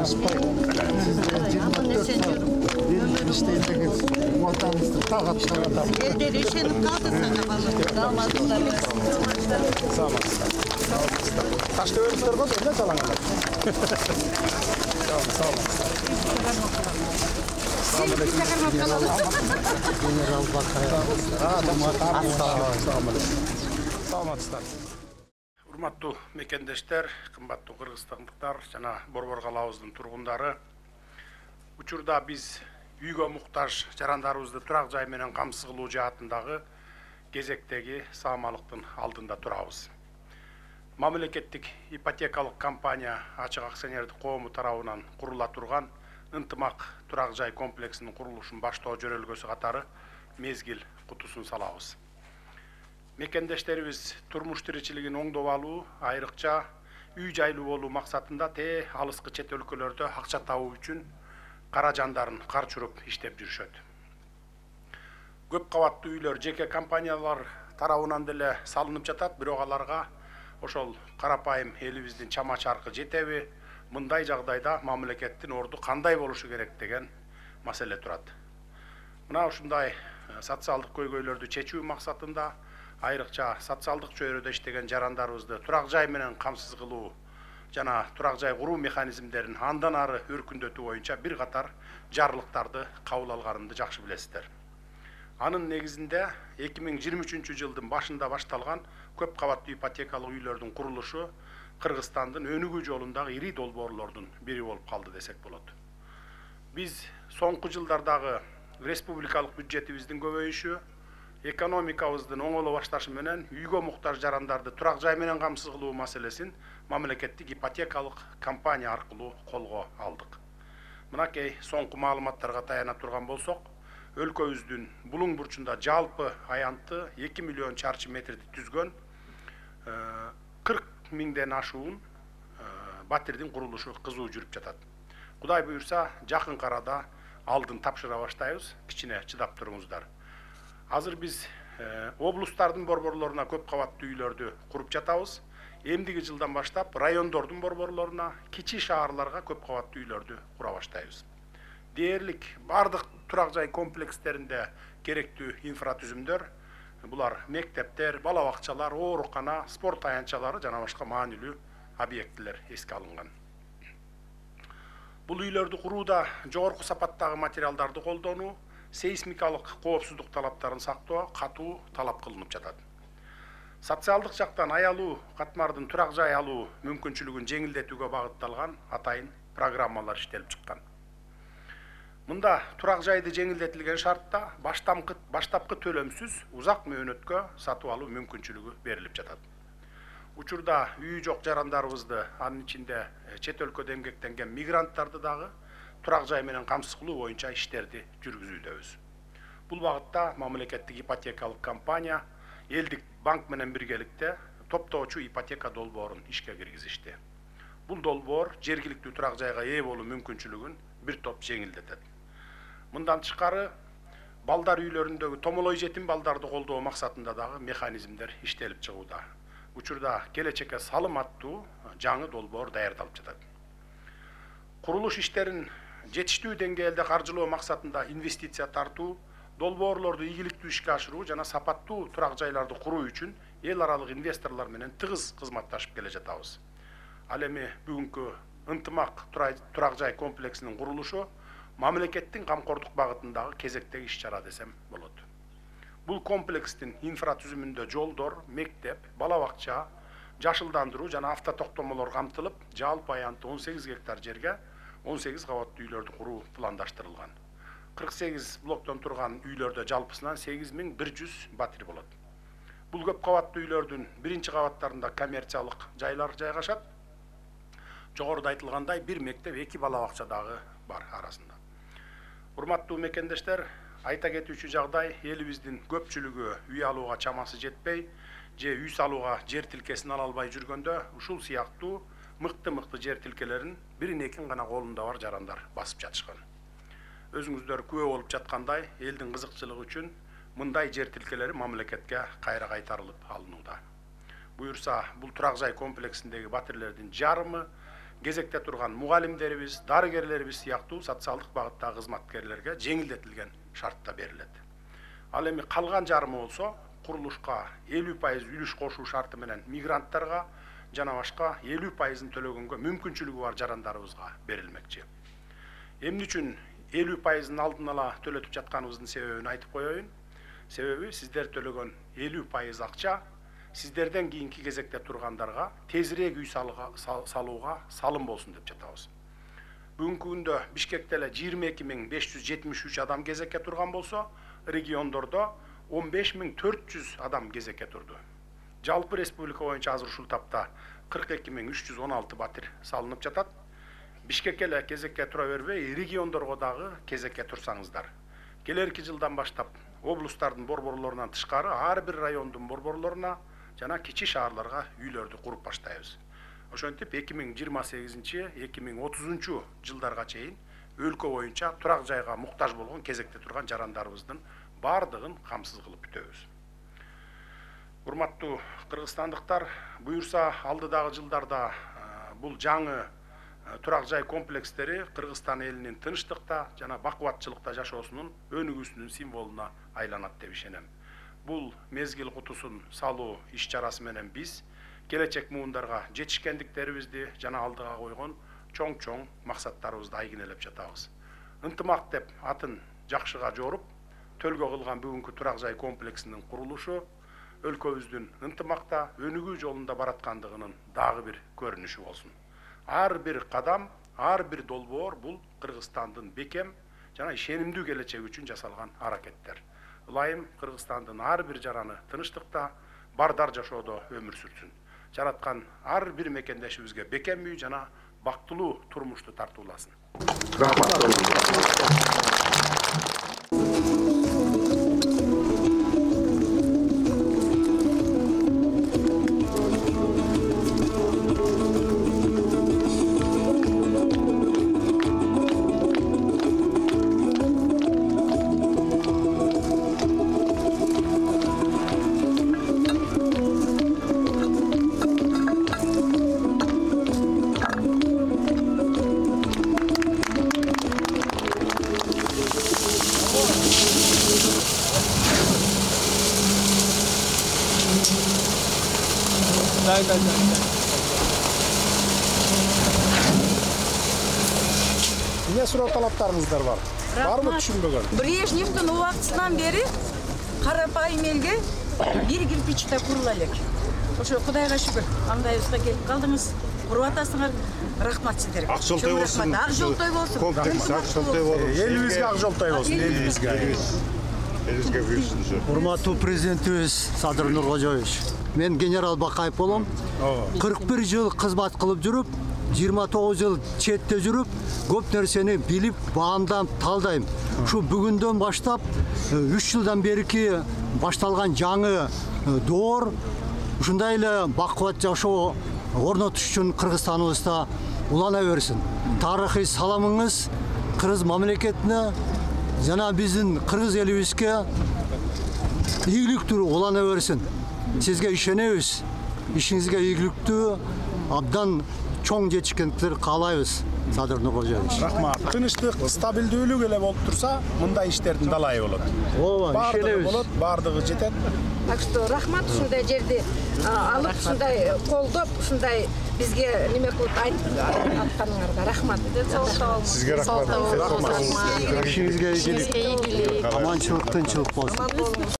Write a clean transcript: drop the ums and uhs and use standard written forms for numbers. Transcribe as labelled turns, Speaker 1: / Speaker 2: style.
Speaker 1: аспай.
Speaker 2: Аман эсен жүрүп
Speaker 1: İşteyindeki vatanınızı tağatlar.
Speaker 2: элдер ишенип калды сага балам.
Speaker 3: Sağ olasın. Taşta öğretmenler var öyle çalanlar. Sağ olun.
Speaker 1: General Bakay.
Speaker 3: Sağ olasın. Урматтуу мекендештер, кымбаттуу кыргызстандыктар жана Борбор калабыздын тургундары. Учурда биз үйгө муктаж жарандарыбызды турак жай менен камсыз кылуу жаатындагы кезектеги саамалыктын алдында турабыз. Мамлекеттик ипотекалык компания ачык акционердик коому тарабынан курула турган ынтымак турак жай комплексинин курулушун баштоо жөрөлгөсү катары мезгил кутусун салабыз. Мекендештерибиz турмуш тиричилигин оңдоп алуу, айрыкча үй жайлуу болуу максатында алыскы чет өлкөлөрдө акча табуу үчүн кара жандарын карчуруп иштеп жүрүшөт. Көп кабаттуу үйлөр жеке компаниялар тарабынан деле салынып жатат, бирок аларга ошол карапайым элибиздин чама чаркы жетеби? Мындай жагдайда мамлекеттин орду кандай болушу керек деген маселе турат. Мына ушундай социалдык көйгөйлөрдү чечүү максатында айрыкча социалдык чөйрөдө иштеген жарандарыбызды турак жай менен камсыз кылуу жана турак жай куруу механизмдерин андан ары өркүндөтүү боюнча бир катар жарлыктарды кабыл алганымды жакшы билесиздер. Анын негизинде 2023 жылдын башында башталган көп кабаттуу ипотекалык үйлөрдүн курулушу Кыргызстандын өнүгүү жолундагы ири долбоорлордун бири болуп калды десек болот. Биз соңку жылдардагы республикалык бюджетибиздин көбөйүшү, экономикабыздын оңоло башташы менен үйгө муктаж жарандарды турак жай менен камсыз кылуу маселесин мамлекеттик ипотекалык компания аркылуу колго алдык. Мынакей соңку маалыматтарга таяна турган болсок, өлкөбүздүн булуң бурчунда жалпы аянты 2 миллион чарчы метрди түзгөн 40 миңден ашуун батирдин курулушу кызуу жүрүп жатат. Кудай буюрса, жакын арада алдын тапшыра баштайбыз, кичине чыдап туруңуздар. Азыр биз облустардын борборлоруна көп кабаттуу үйлөрдү куруп жатабыз. Эмдиги жылдан баштап райондордун борборлоруна, кичи шаарларга көп кабаттуу үйлөрдү кура баштайбыз. Дээрлик бардык турак жай комплекстеринде керектүү инфратүзүмдөр, булар мектептер, бала бакчалар, оорукана, спорт аянтчалары жана башка маанилүү объектилер эске алынган. Бул үйлөрдү курууда жогорку сапаттагы материалдарды колдонуу, сейсмикалык коопсуздук талаптарын сактоо катуу талап кылынып жатат. Социалдык жактан аялуу катмардын турак жай алуу мүмкүнчүлүгүн жеңилдетүүгө багытталган атайын программалар иштелип чыккан. Мында турак жайды жеңилдетилген шартта баштапкы төлөмсүз узак мөөнөткө сатып алуу мүмкүнчүлүгү берилип жатат. Учурда үйү жок жарандарыбызды, анын ичинде чет өлкөдө эмгектенген мигранттарды дагы турак жай менен камсыз кылуу боюнча иштерди жүргүзүүдөбүз. Бул багытта мамлекеттик ипотекалык компания элдик банк менен биргеликте топтоочу ипотека долбоорун ишке киргизишти. Бул долбоор жергиликтүү турак жайга ээ болуу мүмкүнчүлүгүн бир топ жеңилдетет. Мындан тышкары балдар үйлөрүндөгү томолой жетим балдарды колдоо максатында дагы механизмдер иштелип чыгууда. Учурда келечекке салым аттуу жаңы долбоор даярдалып жатат. Курулуш иштерин жетиштүү деңгээлде каржылоо максатында инвестиция тартуу, долбоорлорду ийгиликтүү ишке ашыруу жана сапаттуу турак жайларды куруу үчүн эл аралык инвесторлор менен тыгыз кызматташып келе жатабыз. Ал эми бүгүнкү ынтымак турак жай комплексинин курулушу мамлекеттин камкордук багытындагы кезектеги иш-чара десем болот. Бул комплекстин инфратүзүмүндө жолдор, мектеп, бала бакча, жашылдандыруу жана автотоктомолор камтылып, жалпы аянты 18 гектар жерге 18 кабаттуу үйлөрдү куруу пландаштырылган. 48 блоктон турган үйлөрдө жалпысынан 8100 батир болот. Бул көп кабаттуу үйлөрдүн биринчи кабаттарында коммерциялык жайлар жайгашат. Жогоруда айтылгандай, бир мектеп, 2 бала бакча дагы бар арасында. Урматтуу мекендештер, айта кетүүчү жагдай, элибиздин көпчүлүгү үй алууга чамасы жетпей, же үй салууга жер тилкесин ала албай жүргөндө, ушул сыяктуу мыкты жер тилкелерин бирин-экин гана колунда бар жарандар басып жатышкан. Өзүңүздөр күбө болуп жаткандай, элдин кызыкчылыгы үчүн мындай жер тилкелери мамлекетке кайра кайтарылып алынууда. Буюрса, бул турак жай комплексиндеги батирлердин жарымы кезекте турган мугалимдерибиз, дарыгерлерибиз сыяктуу социалдык багыттагы кызматкерлерге жеңилдетилген шартта берилет. Ал эми калган жарымы болсо курулушка 50% үлүш кошуу шарты менен мигранттарга жана башка 50%ын төлөгөнгө мүмкүнчүлүгү бар жарандарыбызга берилмекчи. Эмне үчүн 50%ын алдын ала төлөтүп жатканыбыздын себебин айтып коеюн. Себеби сиздер төлөгөн 50% акча сиздерден кийинки кезекте тургандарга тезирээк үй салууга салым болсун деп жатабыз. Бүгүнкү күндө Бишкекте эле 22.573 адам кезекке турган болсо, региондордо 15.400 адам кезекке турду. Жалпы республика боюнча азыр ушул тапта 42.316 батир салынып жатат. Бишкекке эле кезекке тура бербей, региондорго дагы кезекке турсаңыздар. Келерки жылдан баштап облустардын борборлорунан тышкары ар бир райондун борборлоруна жана кичи шаарларга үйлөрдү куруп баштайбыз. Ошентип 2028-2030 жылдарга чейин өлкө боюнча турак жайга муктаж болгон кезекте турган жарандарыбыздын бардыгын камсыз кылып бүтөбүз. Урматтуу кыргызстандыктар, буюрса алдыдагы жылдарда бул жаңы турак жай комплекстери Кыргызстан элинин тынчтыкта жана бакубатчылыкта жашоосунун өнүгүүсүнүн символуна айланат деп ишенем. Бул мезгил кутусун салуу иш-чарасы менен биз келечек муундарга жетишкендиктерибизди жана алдыга койгон чоң максаттарыбызды айгинелеп жатабыз. Ынтымак деп атын жакшыга жоруп, төлгө кылган бүгүнкү турак жай комплексинин курулушу өлкөбүздүн ынтымакта өнүгүү жолунда бараткандыгынын дагы бир көрүнүшү болсун. Ар бир кадам, ар бир долбоор бул Кыргызстандын бекем жана ишенимдүү келечеги үчүн жасалган аракеттер. Ылайым Кыргызстандын ар бир жараны тынчтыкта, бардар жашоодо өмүр сүрсүн. Жараткан ар бир мекендешибизге бекем үй жана бактылуу турмушту тартууласын.
Speaker 1: Ne суроо талаптарыңыздар бар? Бармы түшүнбөгөн?
Speaker 4: Брежневдин убактысынан бери карапайым элге бир кирпичте курула элек. Ошо Кудайга шүгүр, андайыбызга келип калдыңыз. Куруп атасыңар. Рахмат сиздерге.
Speaker 1: Ак жолтой болсун.
Speaker 4: Ак жолтой болсун.
Speaker 1: Комплекс ак жолтой болсун. Элибизге ак жолтой болсун. Элибизге буйрсун.
Speaker 5: Урматтуу президентибиз Садыр Нуркожоевич, мен генерал Бакаев болом. 41 жыл кызмат кылып жүрүп, 29 жыл четте жүрүп, көп нерсени билип, баамдап, талдайм. Ушу бүгүндөн баштап 3 жылдан берки башталган жаңы доор ушундай эле бакубат жашоо орнотуш үчүн Кыргызстаныбызда улана берсин. Тарыхый саламыңыз кыргыз мамлекетине жана биздин кыргыз элибизге ийгиликтүү улана берсин. Сизге ишенебиз. Ишиңизге ийгиликтүү, абдан чоң жетишкендиктер каалайбыз. Садыр Нуркожоевич.
Speaker 1: Рахмат. Тынчтык, стабилдүүлүк эле болуп турса, мындай иштердин далайы болот.
Speaker 5: Ооба,
Speaker 1: Бардыгы болот, бардыгы жетет.
Speaker 6: Так что рахмат ушундай жерди алып, ушундай колдоп, ушундай бизге неме кылып айтканыңарга рахмат.
Speaker 1: Сизге рахмат.
Speaker 5: Ишиңизге ийгилик, аманчылык, тынчылык болсун.